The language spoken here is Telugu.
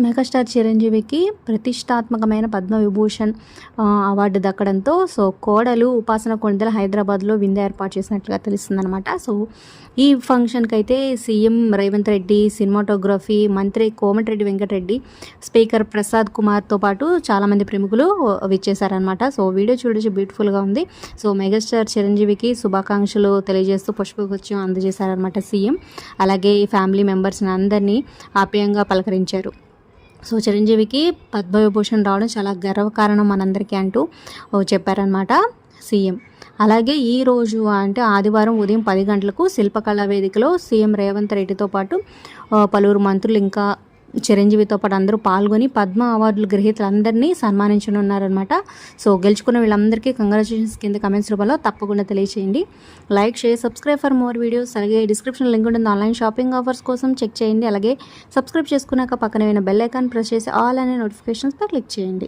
మెగాస్టార్ చిరంజీవికి ప్రతిష్టాత్మకమైన పద్మవిభూషణ్ అవార్డు దక్కడంతో సో కోడలు ఉపాసన కొణిదెల హైదరాబాద్లో విందు ఏర్పాటు చేసినట్లుగా తెలుస్తుందన్నమాట. సో ఈ ఫంక్షన్కి అయితే సీఎం రేవంత్ రెడ్డి, సినిమాటోగ్రఫీ మంత్రి కోమటిరెడ్డి వెంకటరెడ్డి, స్పీకర్ ప్రసాద్ కుమార్తో పాటు చాలామంది ప్రముఖులు విచ్చేశారనమాట. సో వీడియో చూడొచ్చు, బ్యూటిఫుల్గా ఉంది. సో మెగాస్టార్ చిరంజీవికి శుభాకాంక్షలు తెలియజేస్తూ పుష్పగుచ్చం అందజేశారనమాట సీఎం. అలాగే ఈ ఫ్యామిలీ మెంబర్స్ని అందరినీ ఆప్యాయంగా పలకరించారు. సో చిరంజీవికి పద్మవిభూషణ్ రావడం చాలా గర్వకారణం మనందరికీ అంటూ చెప్పారనమాట సీఎం. అలాగే ఈరోజు అంటే ఆదివారం ఉదయం 10 గంటలకు శిల్పకళా వేదికలో సీఎం రేవంత్ రెడ్డితో పాటు పలువురు మంత్రులు ఇంకా చిరంజీవితో పాటు అందరూ పాల్గొని పద్మ అవార్డుల గ్రహీతలందరినీ సన్మానించనున్నారనమాట. సో గెలుచుకున్న వీళ్ళందరికీ కంగ్రాచులేషన్స్ కింద కమెంట్స్ రూపంలో తప్పకుండా తెలియచేయండి. Like, share, subscribe for more videos. అలాగే డిస్క్రిప్షన్ లింక్ ఉంటుంది, ఆన్లైన్ షాపింగ్ ఆఫర్స్ కోసం చెక్ చేయండి. అలాగే సబ్స్క్రైబ్ చేసుకున్నాక పక్కన బెల్ ఐకాన్ ప్రెస్ చేసి ఆల్ అనే నోటిఫికేషన్స్పై క్లిక్ చేయండి.